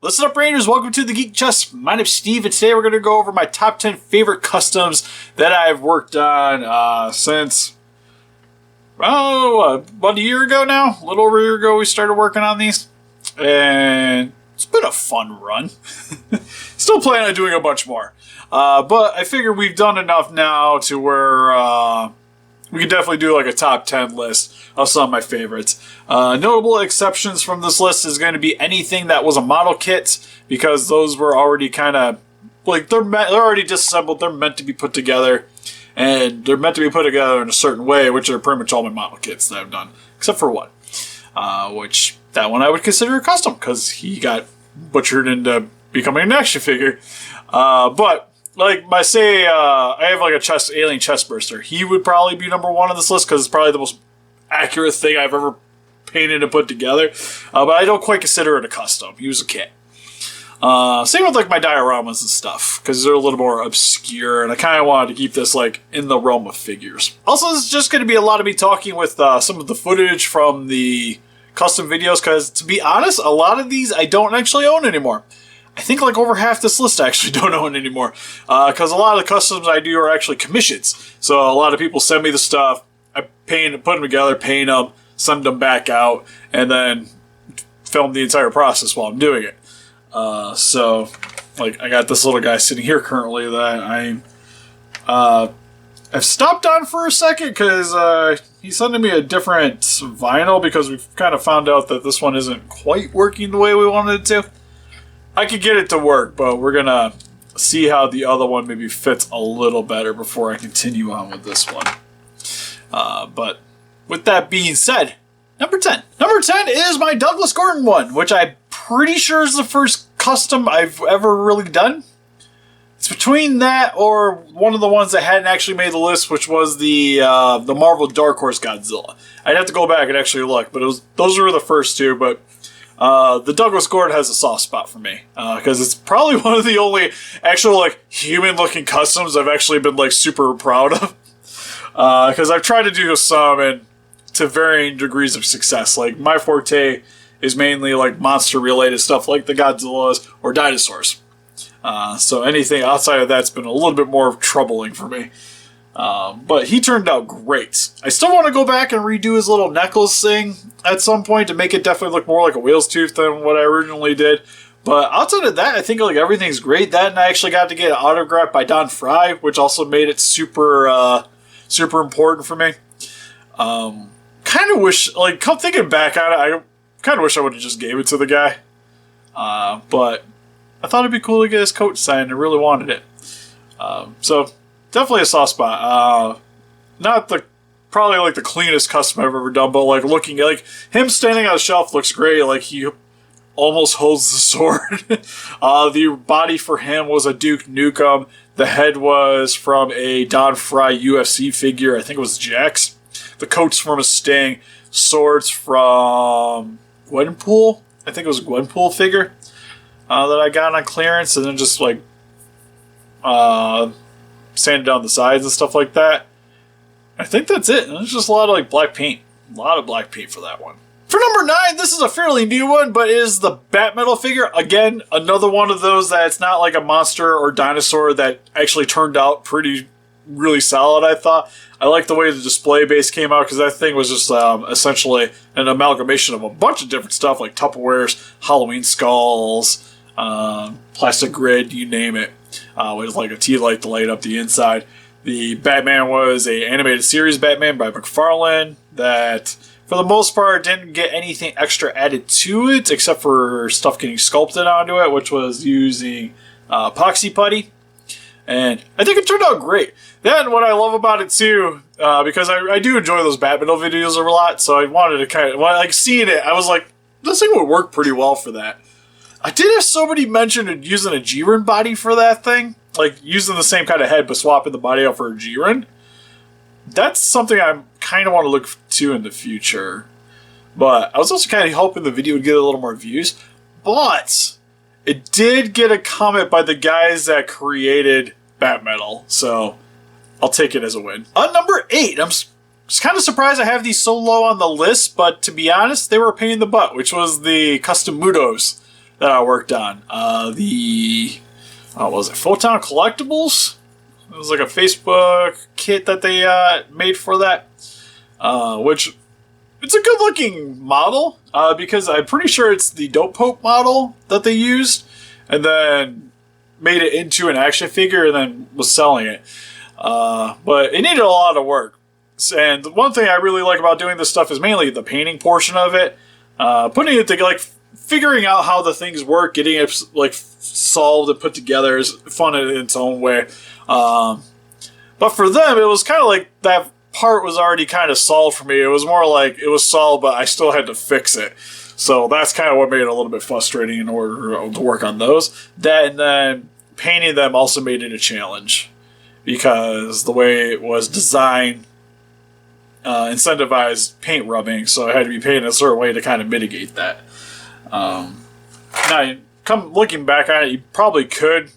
Listen up, Rangers. Welcome to the Geek Chest. My name's Steve, and today we're going to go over my top 10 favorite customs that I've worked on since, about a year ago now. A little over a year ago, we started working on these, and it's been a fun run. Still planning on doing a bunch more, but I figure we've done enough now to where we could definitely do like a top 10 list of some of my favorites. Notable exceptions from this list is going to be anything that was a model kit, because those were already kind of like they're already disassembled. They're meant to be put together, and they're meant to be put together in a certain way, which are pretty much all my model kits that I've done, except for one, which that one I would consider a custom because he got butchered into becoming an action figure. But like I have like a alien chest burster. He would probably be number one on this list because it's probably the most accurate thing I've ever painted and put together. But I don't quite consider it a custom. He was a kit. Same with like my dioramas and stuff, because they're a little more obscure, and I kind of wanted to keep this like in the realm of figures. Also, this is just going to be a lot of me talking with some of the footage from the custom videos, because to be honest, a lot of these I don't actually own anymore. I think like over half this list I actually don't own anymore, because a lot of the customs I do are actually commissions. So a lot of people send me the stuff, I put them together, paint them, send them back out, and then film the entire process while I'm doing it. So like I got this little guy sitting here currently that I've stopped on for a second because he's sending me a different vinyl because we've kind of found out that this one isn't quite working the way we wanted it to. I could get it to work, but we're going to see how the other one maybe fits a little better before I continue on with this one. But with that being said, number 10. Number 10 is my Douglas Gordon one, which I'm pretty sure is the first custom I've ever really done. It's between that or one of the ones that hadn't actually made the list, which was the Marvel Dark Horse Godzilla. I'd have to go back and actually look, but those were the first two, but the Douglas Gordon has a soft spot for me because it's probably one of the only actual like human-looking customs I've actually been like super proud of. Because I've tried to do some and to varying degrees of success. Like my forte is mainly like monster-related stuff, like the Godzillas or dinosaurs. So anything outside of that's been a little bit more troubling for me. But he turned out great. I still want to go back and redo his little necklace thing at some point to make it definitely look more like a whale's tooth than what I originally did. But outside of that, I think like everything's great. That and I actually got to get an autograph by Don Fry, which also made it super important for me. Kind of wish, like, come thinking back on it, I kind of wish I would have just gave it to the guy. But I thought it'd be cool to get his coat signed. I really wanted it. So definitely a soft spot. Not probably like the cleanest custom I've ever done, but like looking like him standing on a shelf looks great. Like he almost holds the sword. The body for him was a Duke Nukem. The head was from a Don Fry UFC figure. I think it was Jax. The coat's from a Sting. Swords from Gwenpool. I think it was a Gwenpool figure that I got on clearance, and then just like sanded down the sides and stuff like that. I think that's it. And there's just a lot of like black paint. A lot of black paint for that one. For number 9, this is a fairly new one, but it is the Bat Metal figure. Again, another one of those that it's not like a monster or dinosaur that actually turned out really solid, I thought. I like the way the display base came out because that thing was just essentially an amalgamation of a bunch of different stuff like Tupperwares, Halloween skulls, plastic grid, you name it, with like a tea light to light up the inside. The Batman was a animated series Batman by Mcfarlane that, for the most part, didn't get anything extra added to it except for stuff getting sculpted onto it, which was using epoxy putty. And I think it turned out great. Then what I love about it too, because I do enjoy those Batman videos a lot, so I wanted to kind of, like seeing it, I was like, this thing would work pretty well for that. I did have somebody mention using a Jiren body for that thing, like using the same kind of head but swapping the body out for a Jiren. That's something I kind of want to look to in the future. But I was also kind of hoping the video would get a little more views. But it did get a comment by the guys that created Bat Metal, so I'll take it as a win. On number 8, I'm kind of surprised I have these so low on the list, but to be honest, they were a pain in the butt, which was the custom Mudos that I worked on. What was it? Photon Collectibles? It was like a Facebook kit that they made for that. Which, it's a good looking model. Because I'm pretty sure it's the Dope Pope model that they used. And then made it into an action figure and then was selling it. But it needed a lot of work. And the one thing I really like about doing this stuff is mainly the painting portion of it. Putting it together, like figuring out how the things work, getting it like solved and put together is fun in its own way. But for them, it was kind of like that part was already kind of solved for me. It was more like it was solved, but I still had to fix it. So that's kind of what made it a little bit frustrating in order to work on those. That and then painting them also made it a challenge because the way it was designed incentivized paint rubbing, so it had to be painted a certain way to kind of mitigate that. Now, looking back on it, you probably could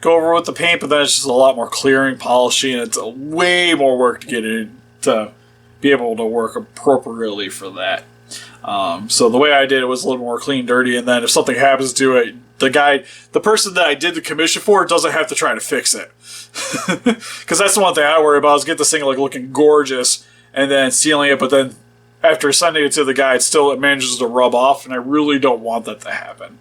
go over with the paint, but then it's just a lot more clearing, polishing, and it's way more work to get in to be able to work appropriately for that. So the way I did it was a little more clean, dirty, and then if something happens to it, the person that I did the commission for doesn't have to try to fix it. Because that's the one thing I worry about is get this thing like looking gorgeous and then sealing it, but then after sending it to the guy, it manages to rub off, and I really don't want that to happen.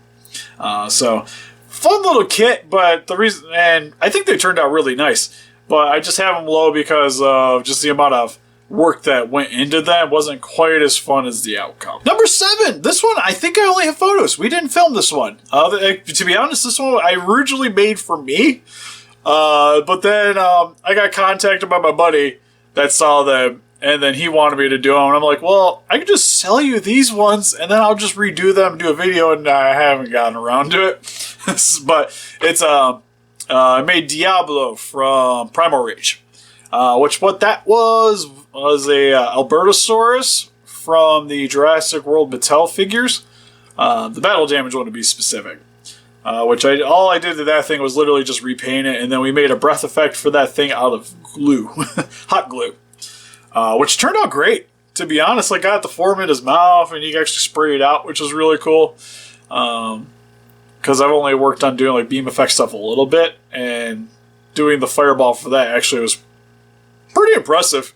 So fun little kit, but and I think they turned out really nice, but I just have them low because of just the amount of work that went into that wasn't quite as fun as the outcome. Number 7, this one, I think I only have photos. We didn't film this one. To be honest, this one I originally made for me, but then I got contacted by my buddy that saw them, and then he wanted me to do them, and I'm like, well, I could just sell you these ones, and then I'll just redo them and do a video, and I haven't gotten around to it. But it's, I made Diablo from Primal Rage, which what that was a Albertosaurus from the Jurassic World Mattel figures. The battle damage one to be specific. Which all I did to that thing was literally just repaint it, and then we made a breath effect for that thing out of glue, hot glue, which turned out great. To be honest, I got the form in his mouth, and he could actually spray it out, which was really cool. Because I've only worked on doing like beam effect stuff a little bit, and doing the fireball for that actually was pretty impressive.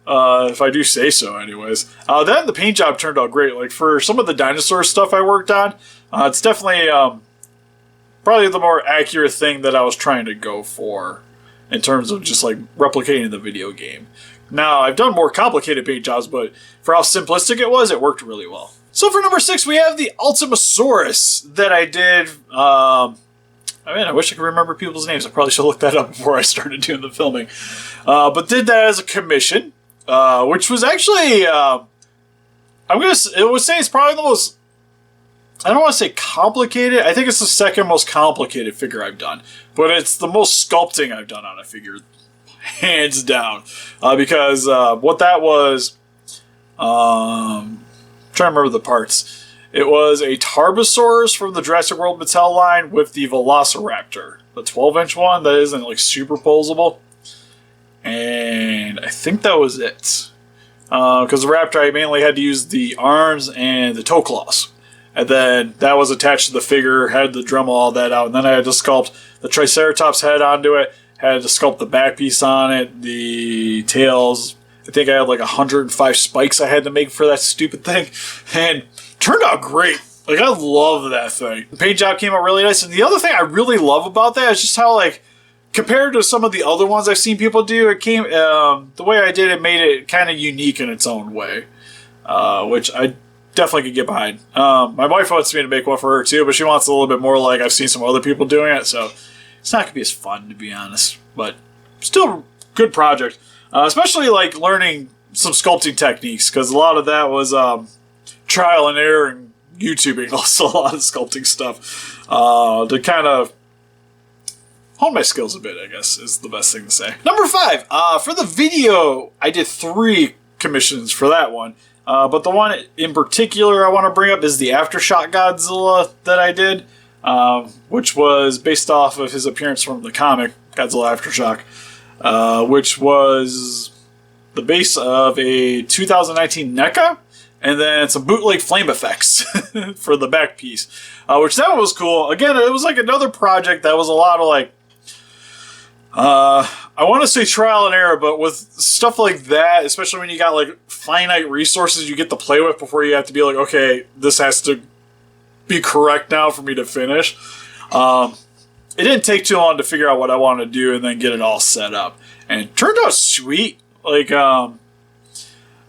If I do say so, anyways. Then the paint job turned out great. Like for some of the dinosaur stuff I worked on, it's definitely probably the more accurate thing that I was trying to go for in terms of just like replicating the video game. Now, I've done more complicated paint jobs, but for how simplistic it was, it worked really well. So for number 6, we have the Ultimasaurus that I did. I wish I could remember people's names. I probably should look that up before I started doing the filming. But did that as a commission, which was actually, I would say it's probably the most, I don't want to say complicated. I think it's the second most complicated figure I've done. But it's the most sculpting I've done on a figure, hands down. Because what that was, I'm trying to remember the parts. It was a Tarbosaurus from the Jurassic World Mattel line with the Velociraptor. The 12-inch one that isn't like superposable. And I think that was it. Because the Raptor, I mainly had to use the arms and the toe claws. And then that was attached to the figure, had the Dremel, all that out. And then I had to sculpt the Triceratops head onto it, had to sculpt the back piece on it, the tails. I think I had like 105 spikes I had to make for that stupid thing. And turned out great. Like, I love that thing. The paint job came out really nice. And the other thing I really love about that is just how, like, compared to some of the other ones I've seen people do, it came, the way I did it made it kind of unique in its own way. Which I definitely could get behind. My wife wants me to make one for her too, but she wants a little bit more like I've seen some other people doing it, so it's not going to be as fun, to be honest. But still good project. Especially like learning some sculpting techniques, because a lot of that was trial and error and YouTubing, also a lot of sculpting stuff to kind of hone my skills a bit, I guess, is the best thing to say. Number 5, for the video, I did 3 commissions for that one. But the one in particular I want to bring up is the Aftershock Godzilla that I did, which was based off of his appearance from the comic, Godzilla Aftershock, which was the base of a 2019 NECA and then some bootleg flame effects for the back piece, which that one was cool. Again, it was like another project that was a lot of like, I want to say trial and error, but with stuff like that, especially when you got like finite resources you get to play with before you have to be like, okay, this has to be correct now for me to finish. It didn't take too long to figure out what I wanted to do and then get it all set up. And it turned out sweet. Like, actually,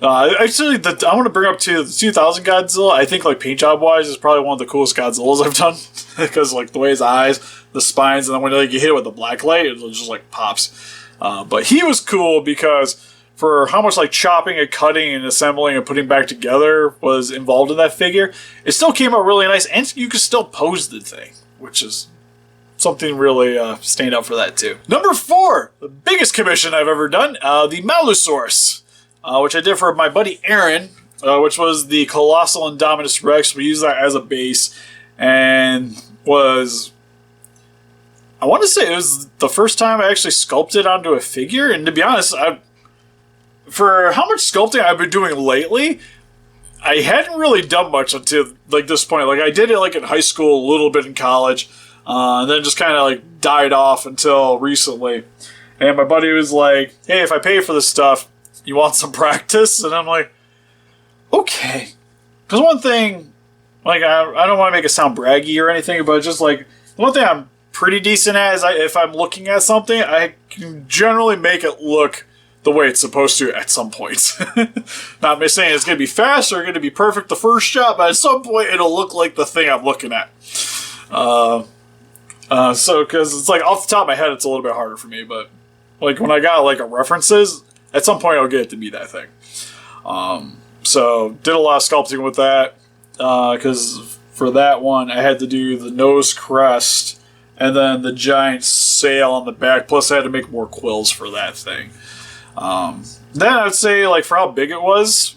I want to bring up to the 2000 Godzilla. I think, like, paint job wise, is probably one of the coolest Godzillas I've done. Because, like, the way his eyes, the spines, and then when like, you hit it with the black light, it just, like, pops. But he was cool because for how much, like, chopping and cutting and assembling and putting back together was involved in that figure, it still came out really nice, and you could still pose the thing, which is something really stand out for that too. Number 4, the biggest commission I've ever done, the Mallusaurus, which I did for my buddy Aaron, which was the Colossal Indominus Rex. We used that as a base, and was, I want to say it was the first time I actually sculpted onto a figure, and to be honest, for how much sculpting I've been doing lately, I hadn't really done much until like this point. Like I did it like in high school, a little bit in college, and then just kind of like died off until recently. And my buddy was like, "Hey, if I pay for this stuff, you want some practice?" And I'm like, "Okay." Because one thing, like I don't want to make it sound braggy or anything, but just like the one thing I'm pretty decent at is if I'm looking at something, I can generally make it look the way it's supposed to at some point. Not me saying it's going to be fast or going to be perfect the first shot, but at some point it'll look like the thing I'm looking at. So, because it's like off the top of my head, it's a little bit harder for me, but like when I got like a references, at some point I'll get it to be that thing. So, did a lot of sculpting with that, because for that one I had to do the nose crest and then the giant sail on the back, plus I had to make more quills for that thing. Then I would say, like, for how big it was,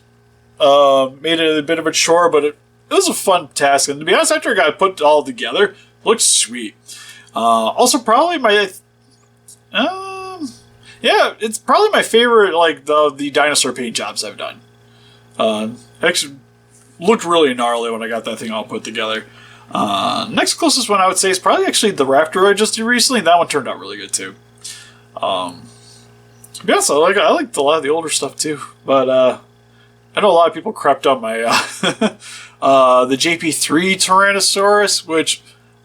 made it a bit of a chore, but it was a fun task. And to be honest, after I got put all together, it looked sweet. Also, probably my, yeah, it's probably my favorite, like, the dinosaur paint jobs I've done. Actually, looked really gnarly when I got that thing all put together. Next closest one I would say is probably actually the Raptor I just did recently. That one turned out really good, too. Yeah, so I liked a lot of the older stuff too, but I know a lot of people crapped on my the JP3 Tyrannosaurus, which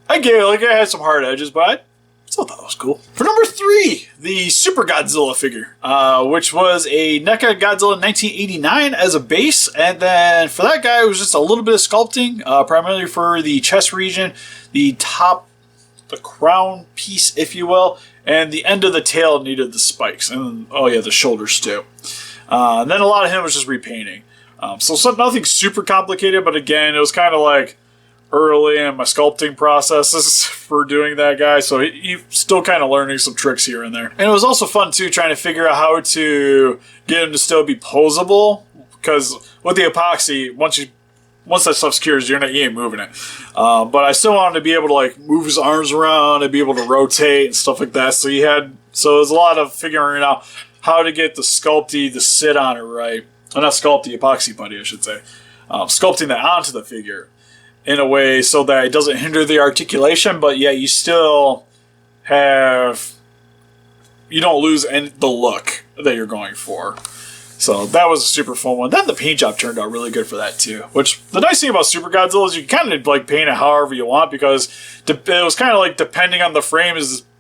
I gave, like, I had some hard edges, but I still thought it was cool. For number 3, the Super Godzilla figure, which was a NECA Godzilla 1989 as a base, and then for that guy it was just a little bit of sculpting, primarily for the chest region, the top, the crown piece, if you will, and the end of the tail needed the spikes, and oh yeah, the shoulders too. And then a lot of him was just repainting. So nothing super complicated, but again, it was kind of like early in my sculpting processes for doing that guy, so he's still kind of learning some tricks here and there. And it was also fun too, trying to figure out how to get him to still be posable, because with the epoxy, once that stuff cures, you ain't moving it. But I still wanted to be able to like move his arms around and be able to rotate and stuff like that. So it was a lot of figuring out how to get the sculpty to sit on it right. Not sculpty, epoxy putty, I should say. Sculpting that onto the figure in a way so that it doesn't hinder the articulation, but yet you still you don't lose the look that you're going for. So that was a super fun one. Then the paint job turned out really good for that too. Which, the nice thing about Super Godzilla is you can kind of like paint it however you want, because it was kind of like depending on the frame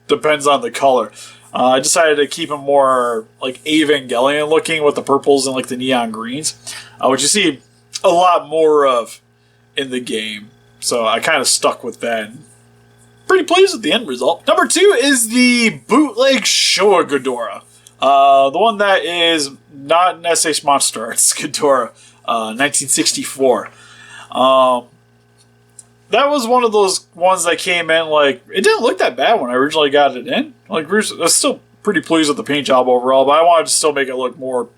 depends on the color. I decided to keep it more like Evangelion looking with the purples and like the neon greens, which you see a lot more of in the game. So I kind of stuck with that. Pretty pleased with the end result. Number 2 is the bootleg Showa Ghidorah. The one that is not an SH Monster Arts Ghidorah, 1964. That was one of those ones that came in, like, it didn't look that bad when I originally got it in. Like, I was still pretty pleased with the paint job overall, but I wanted to still make it look more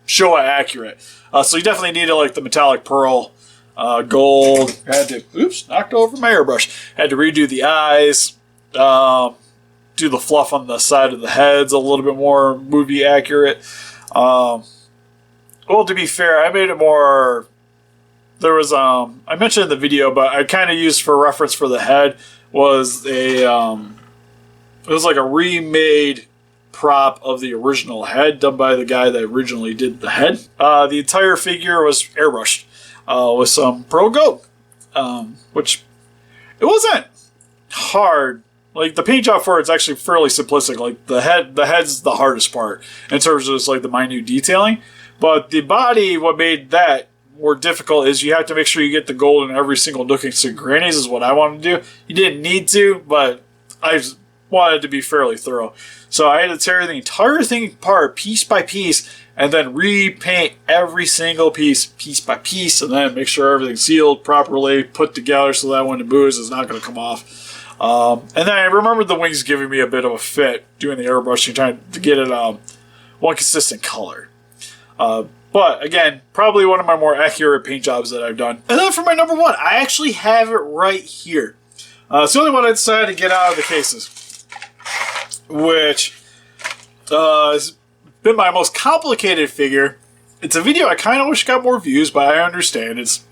Showa accurate. So you definitely needed, like, the metallic pearl, gold. Knocked over my airbrush. Had to redo the eyes, do the fluff on the side of the heads a little bit more movie accurate. Well, to be fair, I made it more there was I mentioned in the video, but I kind of used for reference for the head was a it was like a remade prop of the original head done by the guy that originally did the head. The entire figure was airbrushed with some Pro Gold, which it wasn't hard. Like the paint job for it's actually fairly simplistic. Like the head's the hardest part in terms of just like the minute detailing. But the body, what made that more difficult is you have to make sure you get the gold in every single nook and crannies is what I wanted to do. You didn't need to, but I just wanted to be fairly thorough. So I had to tear the entire thing apart piece by piece and then repaint every single piece by piece, and then make sure everything's sealed properly, put together so that when it moves it's not going to come off. And then I remembered the wings giving me a bit of a fit doing the airbrushing, trying to get it one consistent color. But again, probably one of my more accurate paint jobs that I've done. And then for my number one, I actually have it right here. It's the only one I decided to get out of the cases, which has been my most complicated figure. It's a video I kind of wish got more views, but I understand it's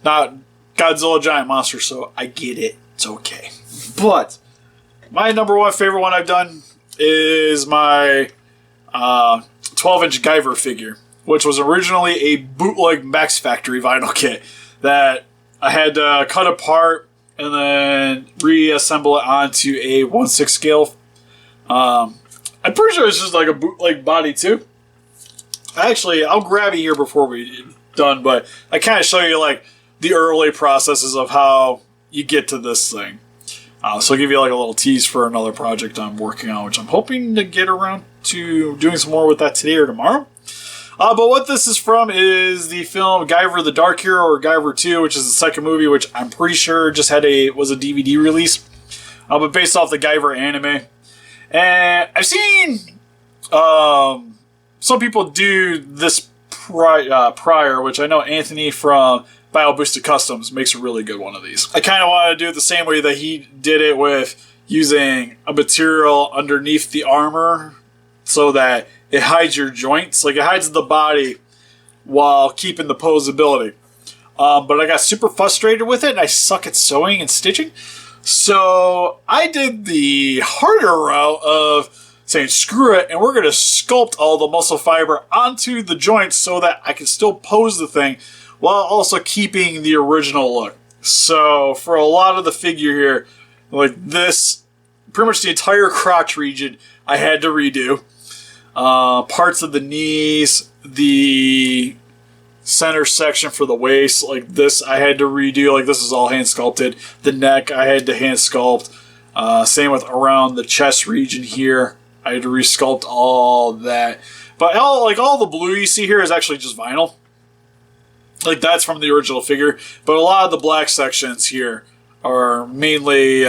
not Godzilla Giant Monster, so I get it. It's okay. But my number one favorite one I've done is my 12-inch Guyver figure, which was originally a bootleg Max Factory vinyl kit that I had to cut apart and then reassemble it onto a 1/6 scale. I'm pretty sure it's just like a bootleg body too. Actually, I'll grab it here before we're done, but I kind of show you like the early processes of how you get to this thing. So I'll give you like a little tease for another project I'm working on, which I'm hoping to get around to doing some more with that today or tomorrow. But what this is from is the film Guyver the Dark Hero, or Guyver 2, which is the second movie, which I'm pretty sure just was a DVD release, but based off the Guyver anime. And I've seen some people do this prior, which I know Anthony from Bio Boosted Customs makes a really good one of these. I kind of want to do it the same way that he did it, with using a material underneath the armor so that it hides your joints. Like, it hides the body while keeping the posability. But I got super frustrated with it, and I suck at sewing and stitching. So I did the harder route of saying, screw it, and we're going to sculpt all the muscle fiber onto the joints so that I can still pose the thing while also keeping the original look. So for a lot of the figure here, like this, pretty much the entire crotch region I had to redo. Parts of the knees, the center section for the waist, like this I had to redo. Like this is all hand sculpted. The neck I had to hand sculpt. Same with around the chest region here. I had to resculpt all that. But all the blue you see here is actually just vinyl. Like that's from the original figure. But a lot of the black sections here are mainly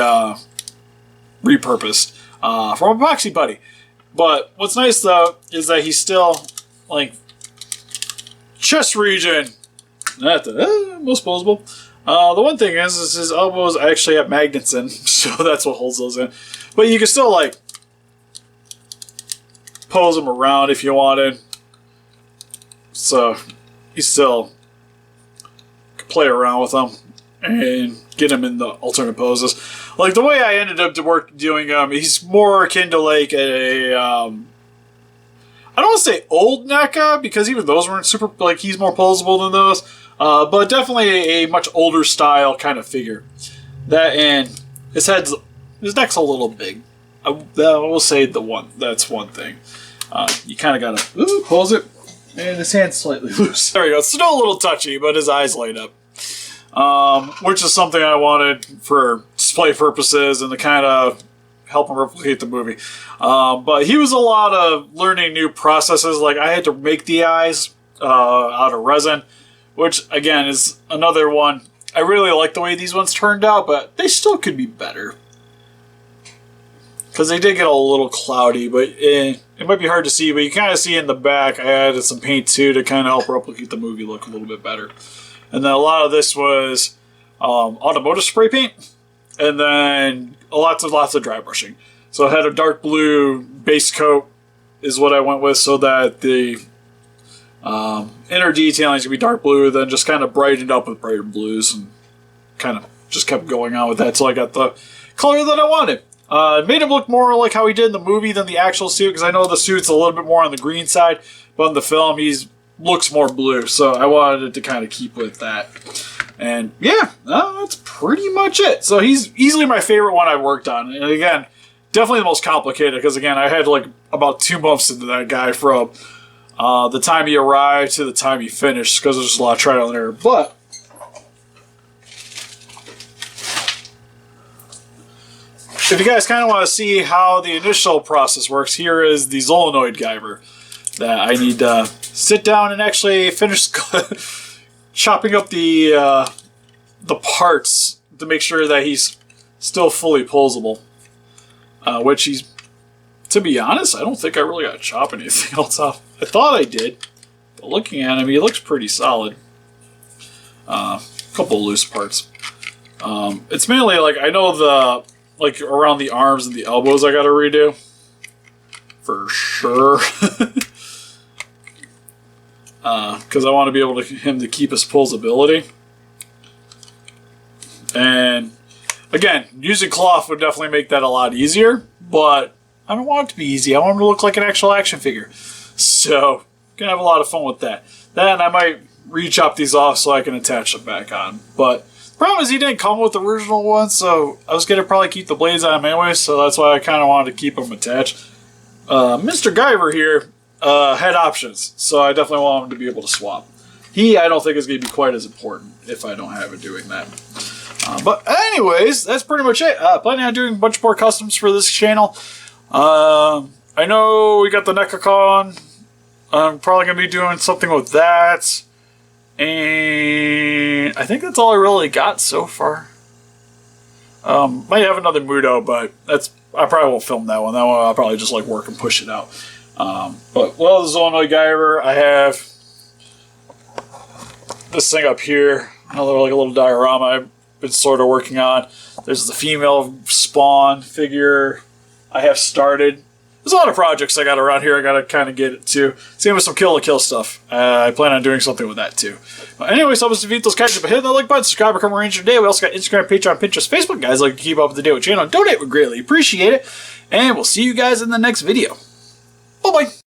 repurposed from Epoxy Buddy. But what's nice though is that he's still like chest region, not the most posable. The one thing is his elbows actually have magnets in, so that's what holds those in. But you can still like pose them around if you wanted. So you still can play around with them and get him in the alternate poses. Like the way I ended up doing him, he's more akin to like a I don't want to say old NECA, because even those weren't super, like he's more posable than those, but definitely a much older style kind of figure. That, and his neck's a little big. I will say that's one thing. You kind of gotta pose it, and his hand's slightly loose. There we go. It's still a little touchy, but his eyes light up. Which is something I wanted for display purposes and to kind of help him replicate the movie. But he was a lot of learning new processes. Like I had to make the eyes out of resin, which again is another one. I really like the way these ones turned out, but they still could be better. Because they did get a little cloudy, but it might be hard to see. But you kind of see in the back, I added some paint too to kind of help replicate the movie look a little bit better. And then a lot of this was automotive spray paint, and then lots of dry brushing. So I had a dark blue base coat is what I went with, so that the Inner detailing is going to be dark blue, then just kind of brightened up with brighter blues, and kind of just kept going on with that until I got the color that I wanted. It made him look more like how he did in the movie than the actual suit, because I know the suit's a little bit more on the green side, but in the film looks more blue, so I wanted it to kind of keep with that. And yeah, that's pretty much it. So he's easily my favorite one I've worked on. And again, definitely the most complicated, because again, I had like about 2 months into that guy from the time he arrived to the time he finished, because there's just a lot of trial and error. But if you guys kind of want to see how the initial process works, here is the Zolanoid Guyver that I need to sit down and actually finish chopping up the parts to make sure that he's still fully posable. Which he's, to be honest, I don't think I really got to chop anything else off. I thought I did, but looking at him, he looks pretty solid. A couple loose parts. It's mainly like, I know like around the arms and the elbows I got to redo. For sure. Because I want to be able him to keep his posability. And again, using cloth would definitely make that a lot easier, but I don't want it to be easy. I want him to look like an actual action figure. So, gonna have a lot of fun with that. Then I might re-chop these off so I can attach them back on. But the problem is he didn't come with the original one, so I was gonna probably keep the blades on him anyway, so that's why I kind of wanted to keep them attached. Mr. Guyver here had options, so I definitely want him to be able to swap. I don't think is going to be quite as important if I don't have it doing that. But anyways, that's pretty much it. Planning on doing a bunch more customs for this channel. I know we got the Nekacon. I'm probably going to be doing something with that. And I think that's all I really got so far. Might have another Mudo, but I probably won't film that one. That one I'll probably just like work and push it out. But well, the Zolanoid Guyver, I have this thing up here, like a little diorama I've been sort of working on. There's the female Spawn figure I have started. There's a lot of projects I got around here I got to kind of get it to. Same with some Kill la Kill stuff. I plan on doing something with that too. But anyways, help us defeat those guys. Hit that like button, subscribe, become a Ranger today. We also got Instagram, Patreon, Pinterest, Facebook. Guys, like to keep up with the day with the channel. Donate, we greatly appreciate it. And we'll see you guys in the next video. Bye-bye.